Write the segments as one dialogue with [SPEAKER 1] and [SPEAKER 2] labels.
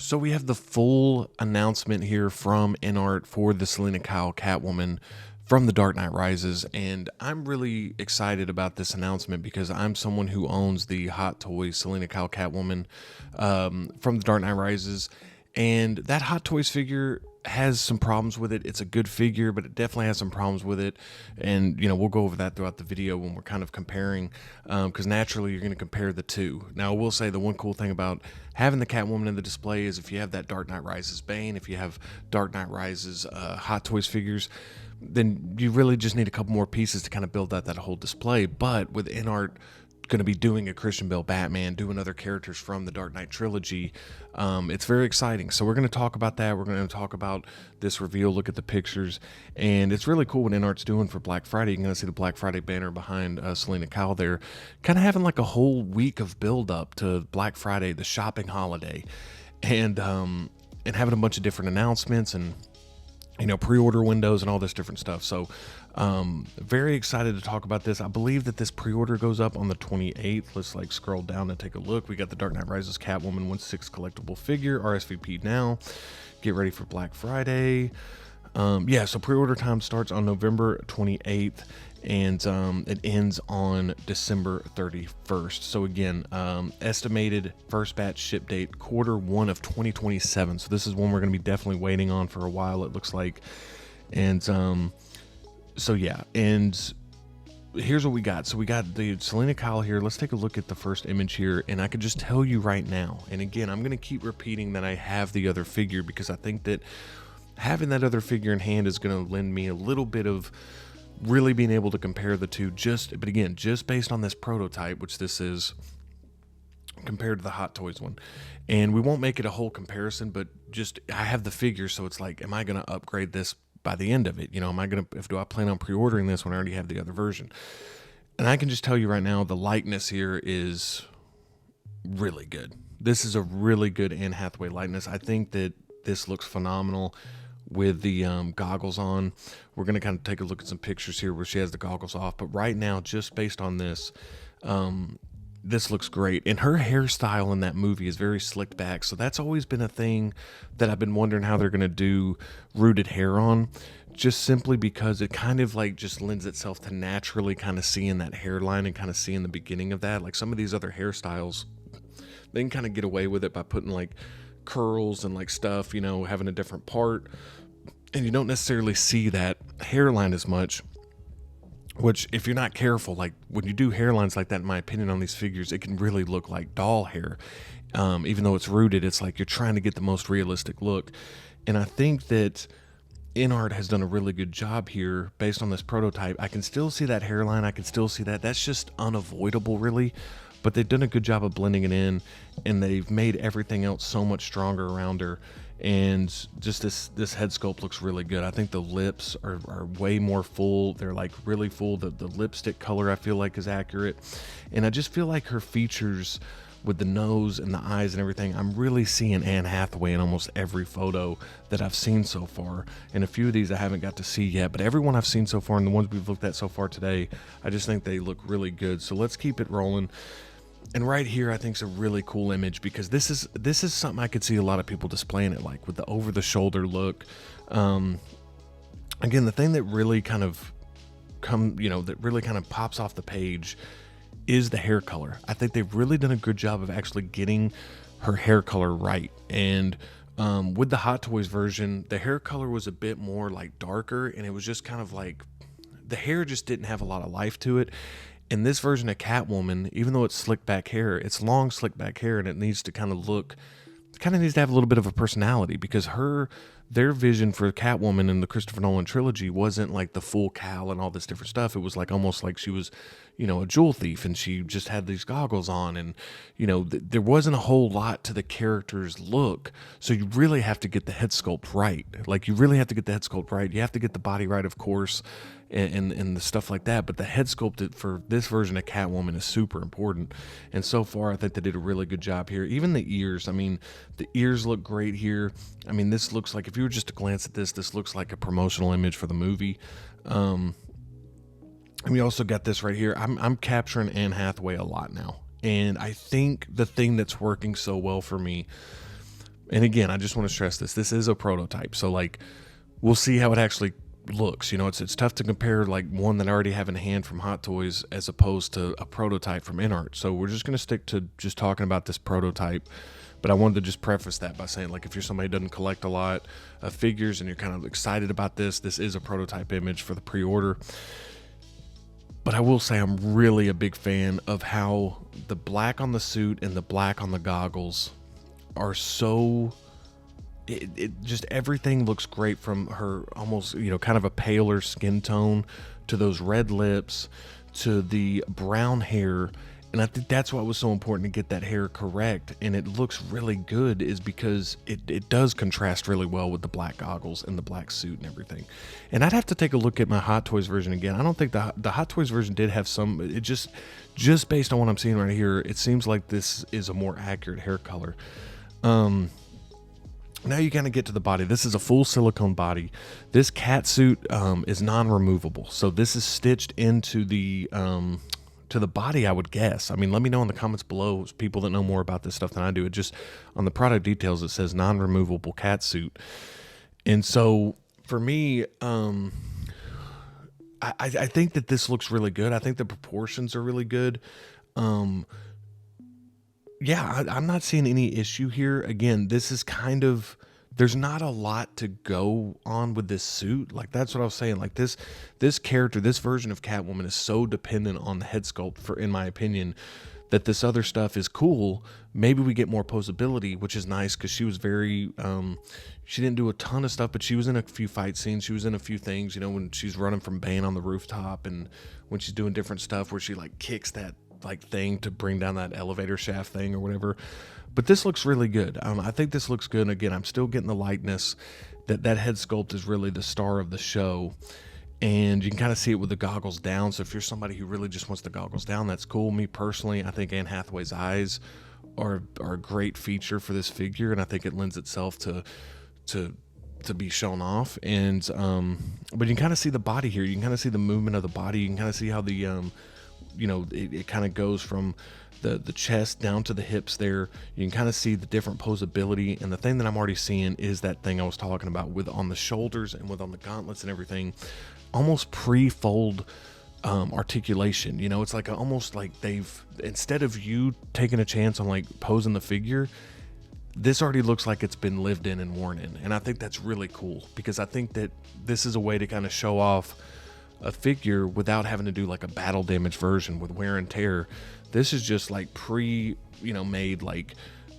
[SPEAKER 1] So we have the full announcement here from InArt for the Selina Kyle Catwoman from The Dark Knight Rises, and I'm really excited about this announcement because I'm someone who owns the Hot Toys Selina Kyle Catwoman from The Dark Knight Rises, and that Hot Toys figure has some problems with it. It's a good figure, but it definitely has some problems with it, and we'll go over that throughout the video when we're kind of comparing, because naturally you're going to compare the two. Now I will say the one cool thing about having the Catwoman in the display is if you have that Dark Knight Rises Bane, if you have Dark Knight Rises Hot Toys figures, then you really just need a couple more pieces to kind of build out that whole display. But with InArt going to be doing a Christian Bale Batman, doing other characters from the Dark Knight trilogy, it's very exciting. So we're going to talk about that. We're going to talk about this reveal, look at the pictures, and it's really cool what InArt's doing for Black Friday. You're going to see the Black Friday banner behind Selina Kyle there, kind of having like a whole week of build up to Black Friday, the shopping holiday, and having a bunch of different announcements and pre-order windows and all this different stuff. So very excited to talk about this. I believe that this pre-order goes up on the 28th. Let's scroll down and take a look. We got the Dark Knight Rises Catwoman 1/6 collectible figure, RSVP now. Get ready for Black Friday. So pre-order time starts on November 28th and it ends on December 31st. So again, estimated first batch ship date Q1 of 2027. So this is one we're going to be definitely waiting on for a while, it looks like. And so yeah, and here's what we got. So we got the Selina Kyle here. Let's take a look at the first image here, and I could just tell you right now, and again, I'm going to keep repeating that I have the other figure because I think that having that other figure in hand is going to lend me a little bit of really being able to compare the two, but again, just based on this prototype, which this is, compared to the Hot Toys one. And we won't make it a whole comparison, but just I have the figure, so it's like, am I going to upgrade this by the end of it? Do I plan on pre-ordering this when I already have the other version? And I can just tell you right now, the likeness here is really good. This is a really good Anne Hathaway likeness. I think that this looks phenomenal with the goggles on. We're going to kind of take a look at some pictures here where she has the goggles off, but right now, just based on this, this looks great. And her hairstyle in that movie is very slicked back, so that's always been a thing that I've been wondering how they're going to do rooted hair on, just simply because it kind of just lends itself to naturally kind of seeing that hairline and kind of seeing the beginning of that. Like some of these other hairstyles, they can kind of get away with it by putting curls and stuff, having a different part, and you don't necessarily see that hairline as much, which if you're not careful, when you do hairlines like that, in my opinion, on these figures, it can really look like doll hair. Even though it's rooted, it's like you're trying to get the most realistic look. And I think that InArt has done a really good job here based on this prototype. I can still see that hairline. I can still see that. That's just unavoidable, really. But they've done a good job of blending it in, and they've made everything else so much stronger around her. And just this head sculpt looks really good. I think the lips are way more full. They're really full. The lipstick color I feel like is accurate. And I just feel like her features with the nose and the eyes and everything, I'm really seeing Anne Hathaway in almost every photo that I've seen so far. And a few of these I haven't got to see yet, but everyone I've seen so far and the ones we've looked at so far today, I just think they look really good. So let's keep it rolling. And right here, I think is a really cool image because this is something I could see a lot of people displaying it with the over-the-shoulder look. Again, the thing that really kind of pops off the page is the hair color. I think they've really done a good job of actually getting her hair color right. And with the Hot Toys version, the hair color was a bit more darker, and it was just kind of the hair just didn't have a lot of life to it. In this version of Catwoman, even though it's slick back hair, it's long slick back hair, and it needs to needs to have a little bit of a personality because their vision for Catwoman in the Christopher Nolan trilogy wasn't the full cowl and all this different stuff. It was almost like she was, a jewel thief, and she just had these goggles on, and there wasn't a whole lot to the character's look. So you really have to get the head sculpt right. You really have to get the head sculpt right. You have to get the body right, of course, and the stuff like that. But the head sculpt for this version of Catwoman is super important. And so far, I think they did a really good job here. Even the ears. I mean, the ears look great here. I mean, this looks like, if you were just to glance at this looks like a promotional image for the movie. And we also got this right here. I'm capturing Anne Hathaway a lot now. And I think the thing that's working so well for me And again, I just want to stress this. This is a prototype. So like, we'll see how it actually looks. You know, it's tough to compare like one that I already have in hand from Hot Toys as opposed to a prototype from InArt. So we're just going to stick to just talking about this prototype. But I wanted to just preface that by saying, like, if you're somebody who doesn't collect a lot of figures and you're kind of excited about this, this is a prototype image for the pre-order. But I will say I'm really a big fan of how the black on the suit and the black on the goggles are so... It just, everything looks great, from her almost, you know, kind of a paler skin tone to those red lips to the brown hair. And I think that's why it was so important to get that hair correct, and it looks really good, is because it does contrast really well with the black goggles and the black suit and everything. And I'd have to take a look at my Hot Toys version again. I don't think the Hot Toys version did have some, it just based on what I'm seeing right here, it seems like this is a more accurate hair color. Now you kind of get to the body. This is a full silicone body. This cat suit is non-removable, so this is stitched into the body, I would guess. I mean, let me know in the comments below, people that know more about this stuff than I do. It just, on the product details, it says non-removable cat suit. And so for me, I think that this looks really good. I think the proportions are really good. Yeah, I'm not seeing any issue here. Again, this is kind of, there's not a lot to go on with this suit. Like, that's what I was saying. Like, this character, this version of Catwoman is so dependent on the head sculpt, for, in my opinion, that this other stuff is cool. Maybe we get more posability, which is nice, because she was very, she didn't do a ton of stuff, but she was in a few fight scenes. She was in a few things, you know, when she's running from Bane on the rooftop, and when she's doing different stuff where she like kicks that like thing to bring down that elevator shaft thing or whatever. But this looks really good. I think this looks good. And again, I'm still getting the likeness that head sculpt is really the star of the show, and you can kind of see it with the goggles down. So if you're somebody who really just wants the goggles down, that's cool. Me personally, I think Anne Hathaway's eyes are a great feature for this figure, and I think it lends itself to be shown off. And but you can kind of see the body here. You can kind of see the movement of the body. You can kind of see how the you know, it kind of goes from the chest down to the hips there. You can kind of see the different posability, and the thing that I'm already seeing is that thing I was talking about with on the shoulders and with on the gauntlets and everything, almost pre-fold articulation. You know, it's like almost like they've, instead of you taking a chance on like posing the figure, this already looks like it's been lived in and worn in. And I think that's really cool, because I think that this is a way to kind of show off a figure without having to do like a battle damage version with wear and tear. This is just like made like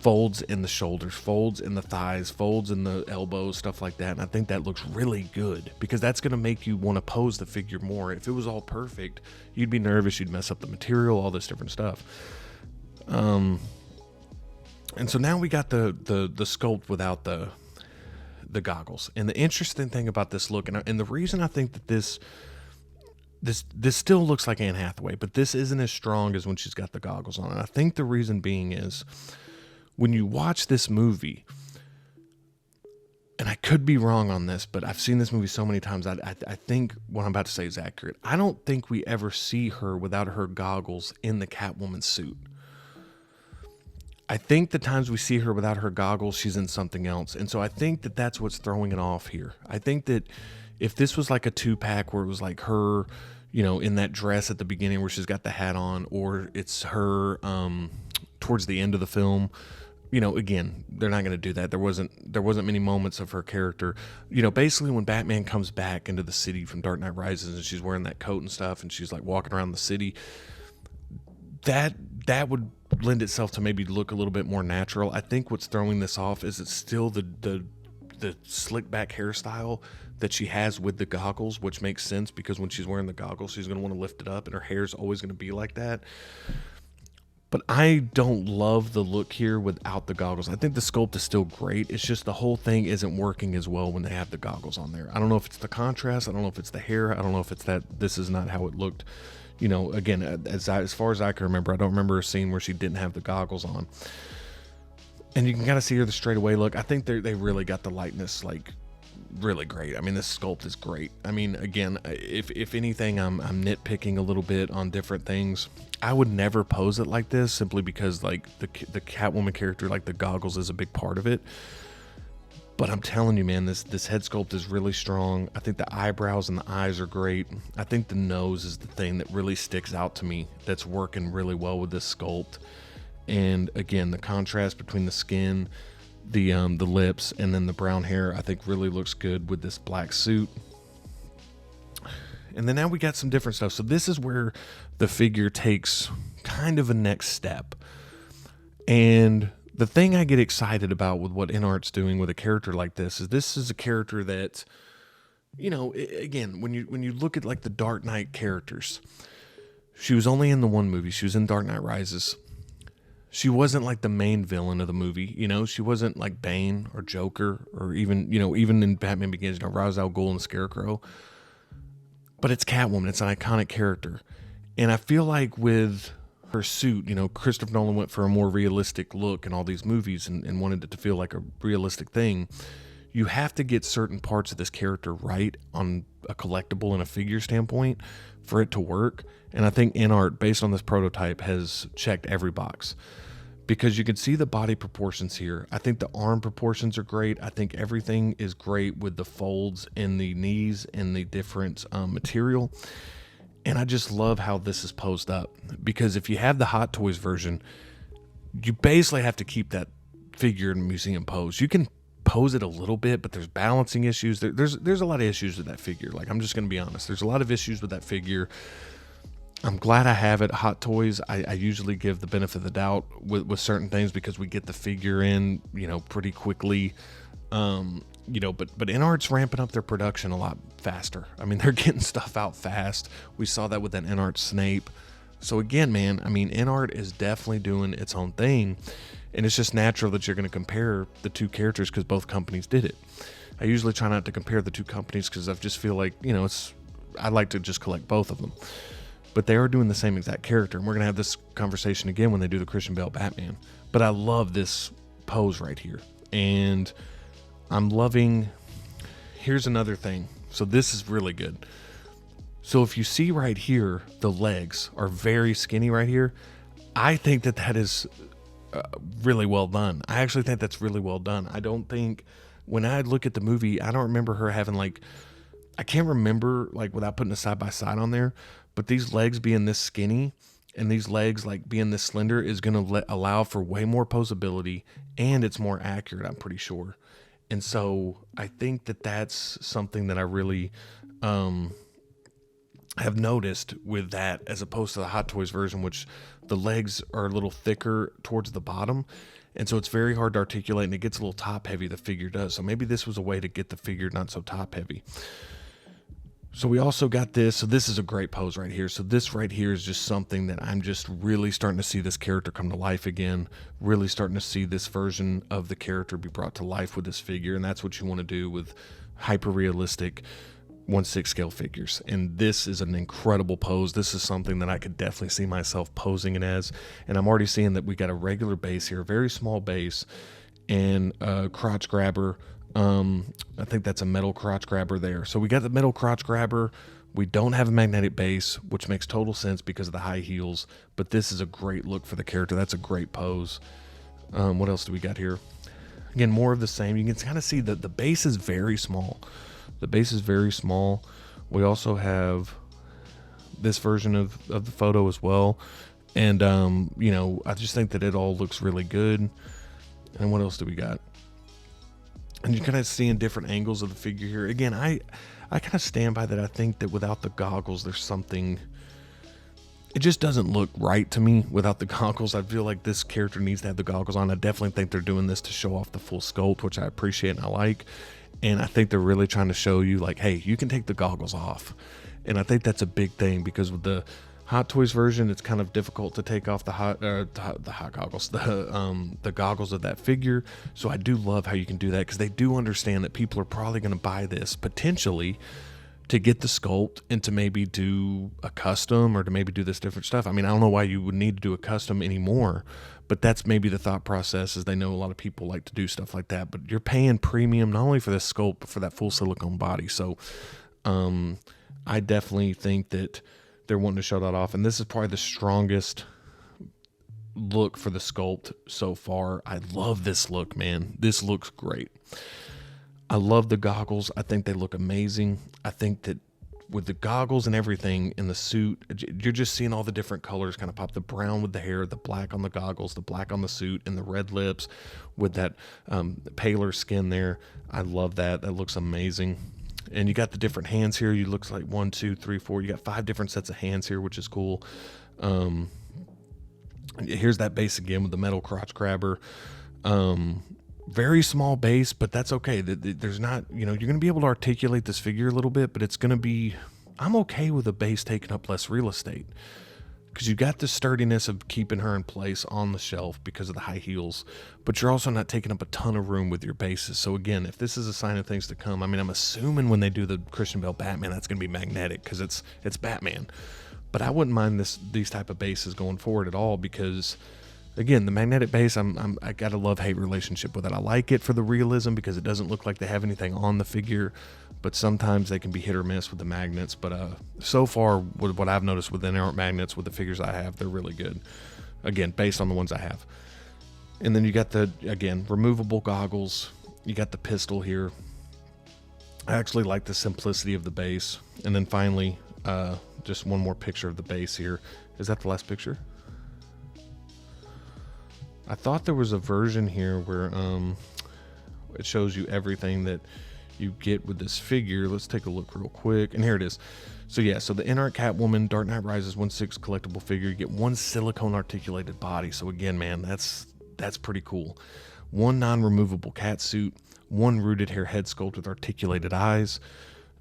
[SPEAKER 1] folds in the shoulders, folds in the thighs, folds in the elbows, stuff like that. And I think that looks really good, because that's going to make you want to pose the figure more. If it was all perfect, you'd be nervous, you'd mess up the material, all this different stuff. And so now we got the sculpt without the goggles. And the interesting thing about this look, and the reason I think that this still looks like Anne Hathaway, but this isn't as strong as when she's got the goggles on. And I think the reason being is, when you watch this movie, and I could be wrong on this, but I've seen this movie so many times, I think what I'm about to say is accurate. I don't think we ever see her without her goggles in the Catwoman suit. I think the times we see her without her goggles, she's in something else. And so I think that that's what's throwing it off here. I think that if this was like a 2-pack where it was like her, you know, in that dress at the beginning where she's got the hat on, or it's her towards the end of the film, you know, again, they're not going to do that. There wasn't many moments of her character, you know, basically when Batman comes back into the city from Dark Knight Rises and she's wearing that coat and stuff and she's like walking around the city, that would lend itself to maybe look a little bit more natural. I think what's throwing this off is it's still the slick back hairstyle that she has with the goggles, which makes sense, because when she's wearing the goggles, she's going to want to lift it up, and her hair's always going to be like that. But I don't love the look here without the goggles. I think the sculpt is still great. It's just the whole thing isn't working as well when they have the goggles on there. I don't know if it's the contrast. I don't know if it's the hair. I don't know if it's that this is not how it looked. You know, again, as far as I can remember, I don't remember a scene where she didn't have the goggles on. And you can kind of see her the straightaway look. I think they really got the lightness like really great. I mean, this sculpt is great. I mean, again, if anything, I'm nitpicking a little bit on different things. I would never pose it like this simply because like the Catwoman character, like the goggles is a big part of it. But I'm telling you, man, this head sculpt is really strong. I think the eyebrows and the eyes are great. I think the nose is the thing that really sticks out to me that's working really well with this sculpt. And again, the contrast between the skin, the lips, and then the brown hair, I think really looks good with this black suit. And then now we got some different stuff. So this is where the figure takes kind of a next step. And the thing I get excited about with what InArt's doing with a character like this is a character that, you know, again, when you look at like the Dark Knight characters, she was only in the one movie. She was in Dark Knight Rises. She wasn't like the main villain of the movie, you know. She wasn't like Bane or Joker or even in Batman Begins, you know, Ra's al Ghul and Scarecrow. But it's Catwoman. It's an iconic character. And I feel like with her suit, you know, Christopher Nolan went for a more realistic look in all these movies and wanted it to feel like a realistic thing. You have to get certain parts of this character right on a collectible and a figure standpoint for it to work. And I think InArt, based on this prototype, has checked every box. Because you can see the body proportions here. I think the arm proportions are great. I think everything is great with the folds in the knees and the different material. And I just love how this is posed up. Because if you have the Hot Toys version, you basically have to keep that figure in museum pose. You can pose it a little bit, but there's balancing issues. There's a lot of issues with that figure. Like, I'm just going to be honest. There's a lot of issues with that figure. I'm glad I have it. Hot Toys, I usually give the benefit of the doubt with certain things because we get the figure in, you know, pretty quickly. You know, but InArt's ramping up their production a lot faster. I mean, they're getting stuff out fast. We saw that with that InArt Snape. So again, man, I mean, InArt is definitely doing its own thing. And it's just natural that you're going to compare the two characters because both companies did it. I usually try not to compare the two companies because I just feel like, you know, I like to just collect both of them. But they are doing the same exact character. And we're going to have this conversation again when they do the Christian Bale Batman. But I love this pose right here. And I'm loving... Here's another thing. So this is really good. So if you see right here, the legs are very skinny right here. I think that is really well done. I actually think that's really well done. I don't think... When I look at the movie, I don't remember her having like... I can't remember, like, without putting a side-by-side on there, but these legs being this skinny and these legs, like, being this slender is going to allow for way more posability, and it's more accurate, I'm pretty sure. And so I think that that's something that I really have noticed with that as opposed to the Hot Toys version, which the legs are a little thicker towards the bottom. And so it's very hard to articulate, and it gets a little top-heavy, the figure does. So maybe this was a way to get the figure not so top-heavy. So we also got this. So this is a great pose right here. So this right here is just something that I'm just really starting to see this character come to life again. Really starting to see this version of the character be brought to life with this figure. And that's what you want to do with hyper-realistic 1/6 scale figures. And this is an incredible pose. This is something that I could definitely see myself posing it as. And I'm already seeing that we got a regular base here, a very small base, and a crotch grabber. I think that's a metal crotch grabber there. So we got the metal crotch grabber. We don't have a magnetic base, which makes total sense because of the high heels. But this is a great look for the character. That's a great pose. What else do we got here? Again, more of the same. You can kind of see that the base is very small. The base is very small. We also have this version of the photo as well. And, you know, I just think that it all looks really good. And what else do we got? And you're kind of seeing different angles of the figure here. Again, I kind of stand by that. I think that without the goggles, there's something... It just doesn't look right to me without the goggles. I feel like this character needs to have the goggles on. I definitely think they're doing this to show off the full sculpt, which I appreciate and I like. And I think they're really trying to show you, like, hey, you can take the goggles off. And I think that's a big thing because with the Hot Toys version, it's kind of difficult to take off the hot goggles, the goggles of that figure. So I do love how you can do that because they do understand that people are probably going to buy this potentially to get the sculpt and to maybe do a custom or to maybe do this different stuff. I mean, I don't know why you would need to do a custom anymore, but that's maybe the thought process, is they know a lot of people like to do stuff like that, but you're paying premium not only for this sculpt, but for that full silicone body. So I definitely think that they're wanting to show that off. And this is probably the strongest look for the sculpt so far. I love this look, man. This looks great. I love the goggles. I think they look amazing. I think that with the goggles and everything in the suit, you're just seeing all the different colors kind of pop. The brown with the hair, the black on the goggles, the black on the suit, and the red lips with that paler skin there. I love that. That looks amazing. And you got the different hands here. You looks like 1, 2, 3, 4. You got 5 different sets of hands here, which is cool. Here's that base again with the metal crotch grabber. Very small base, but that's okay. There's not, you're going to be able to articulate this figure a little bit, but it's going to be, I'm okay with a base taking up less real estate, because you got the sturdiness of keeping her in place on the shelf because of the high heels, but you're also not taking up a ton of room with your bases. So again, if this is a sign of things to come, I mean, I'm assuming when they do the Christian Bale Batman, that's going to be magnetic because it's Batman. But I wouldn't mind these type of bases going forward at all, because again, the magnetic base, I got a love-hate relationship with it. I like it for the realism because it doesn't look like they have anything on the figure, but sometimes they can be hit or miss with the magnets. But so far, with what I've noticed with InArt magnets with the figures I have, they're really good. Again, based on the ones I have. And then you got the, again, removable goggles. You got the pistol here. I actually like the simplicity of the base. And then finally, just one more picture of the base here. Is that the last picture? I thought there was a version here where it shows you everything that you get with this figure. Let's take a look real quick. And here it is. So yeah, so the InArt Catwoman Dark Knight Rises 1/6 collectible figure. You get 1 silicone articulated body. So again, man, that's pretty cool. 1 non-removable cat suit, 1 rooted hair head sculpt with articulated eyes,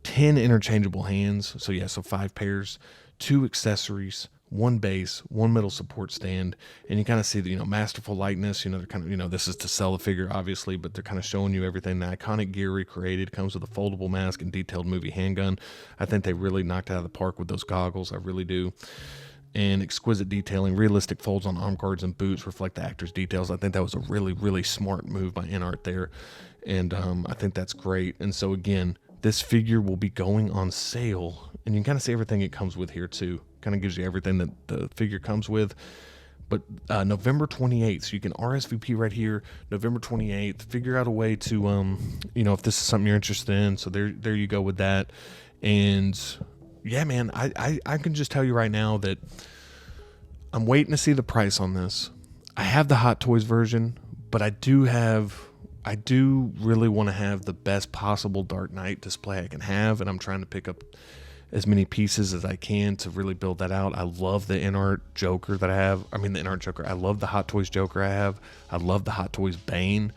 [SPEAKER 1] 10 interchangeable hands. So yeah, so 5 pairs, 2 accessories, 1 base, 1 metal support stand, and you kind of see the, masterful likeness. They're kind of, this is to sell the figure, obviously, but they're kind of showing you everything. The iconic gear recreated, comes with a foldable mask and detailed movie handgun. I think they really knocked out of the park with those goggles. I really do. And exquisite detailing, realistic folds on arm guards and boots reflect the actor's details. I think that was a really, really smart move by InArt there, and I think that's great. And so again, this figure will be going on sale, and you can kind of see everything it comes with here too. Kind of gives you everything that the figure comes with. But November 28th, so you can RSVP right here, November 28th. Figure out a way to, if this is something you're interested in. So there you go with that. And yeah, man, I can just tell you right now that I'm waiting to see the price on this. I have the Hot Toys version, but I do really want to have the best possible Dark Knight display I can have, and I'm trying to pick up as many pieces as I can to really build that out. I love the InArt Joker that I have. I mean, the InArt Joker. I love the Hot Toys Joker I have. I love the Hot Toys Bane.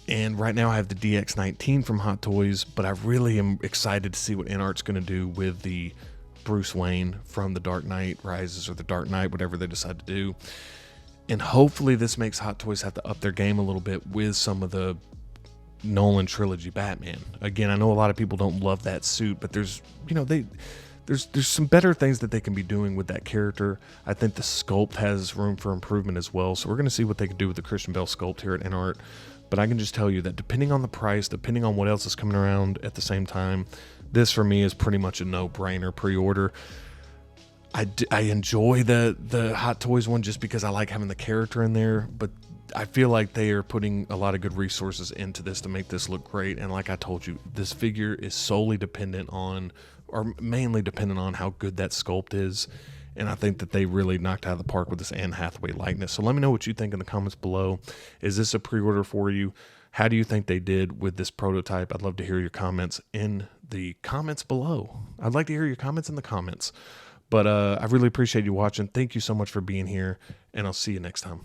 [SPEAKER 1] And right now I have the DX19 from Hot Toys, but I really am excited to see what InArt's going to do with the Bruce Wayne from the Dark Knight Rises, or the Dark Knight, whatever they decide to do. And hopefully this makes Hot Toys have to up their game a little bit with some of the Nolan trilogy Batman. Again, I know a lot of people don't love that suit, but there's some better things that they can be doing with that character. I think the sculpt has room for improvement as well. So we're going to see what they can do with the Christian Bale sculpt here at InArt. But I can just tell you that depending on the price, depending on what else is coming around at the same time, this for me is pretty much a no-brainer pre-order. I enjoy the Hot Toys one just because I like having the character in there, but I feel like they are putting a lot of good resources into this to make this look great. And like I told you, this figure is solely dependent on, or mainly dependent on, how good that sculpt is. And I think that they really knocked out of the park with this Anne Hathaway likeness. So let me know what you think in the comments below. Is this a pre-order for you? How do you think they did with this prototype? I'd love to hear your comments in the comments below. I'd like to hear your comments in the comments. But I really appreciate you watching. Thank you so much for being here, and I'll see you next time.